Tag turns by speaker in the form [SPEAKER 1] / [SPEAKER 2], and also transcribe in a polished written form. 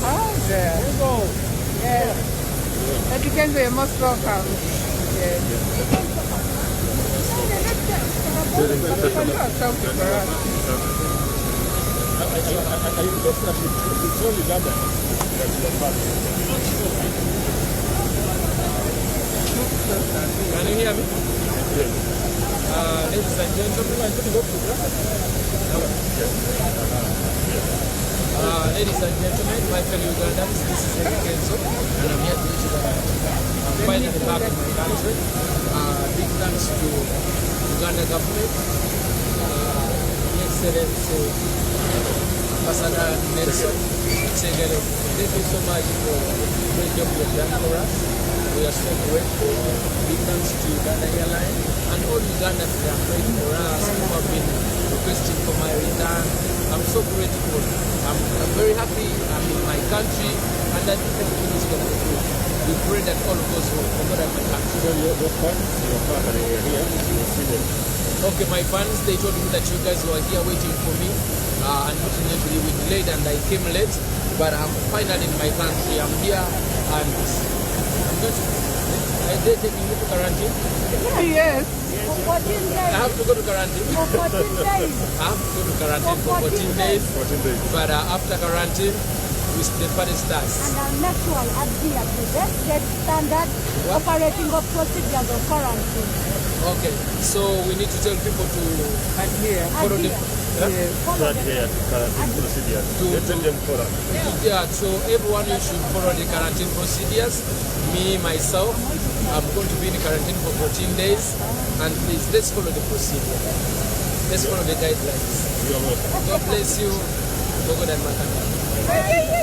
[SPEAKER 1] Oh, dear. Yes. But you can be most welcome. Yes.
[SPEAKER 2] Can you hear me? Ladies and gentlemen, my fellow Ugandans, this is Eric Kenzo, and I'm here to wish you that I'm finally back in my country. Big thanks to Uganda government, Excellency Ambassador Nelson Segele. Thank you so much for the great job you have done for us. We are so grateful. Big thanks to Uganda Airlines and all Ugandans that are praying for us, who have been requesting for my return. I'm so grateful. I'm very happy. I'm in my country, and I think everything is going to be good. We pray that all goes well for God and my country.
[SPEAKER 3] So your fans, your family are here, you see them.
[SPEAKER 2] Okay, my fans, they told me that you guys were here waiting for me. Unfortunately, we delayed and I came late, but I'm finally in my country. I'm here, and I'm going to. Are they taking me to quarantine?
[SPEAKER 1] Yes.
[SPEAKER 4] For 14 days.
[SPEAKER 2] I have to go to quarantine.
[SPEAKER 4] For 14 days.
[SPEAKER 2] I have to go to quarantine for 14 days.
[SPEAKER 3] 14 days.
[SPEAKER 2] But after quarantine, the party starts.
[SPEAKER 4] And I'll make sure I adhere to the standard operating of procedures of quarantine.
[SPEAKER 2] Okay, so we need to tell people to
[SPEAKER 1] And here.
[SPEAKER 2] follow the.
[SPEAKER 1] Yes.
[SPEAKER 4] Follow
[SPEAKER 3] That
[SPEAKER 4] the
[SPEAKER 3] here to quarantine procedures.
[SPEAKER 2] To-
[SPEAKER 3] Tell them for us.
[SPEAKER 2] Yeah, so everyone you should follow the quarantine procedures. Me, myself, I'm going to be in quarantine for 14 days. And please, let's follow the procedure. Let's follow the guidelines.
[SPEAKER 3] You are welcome.
[SPEAKER 2] God bless you. God and Matanga.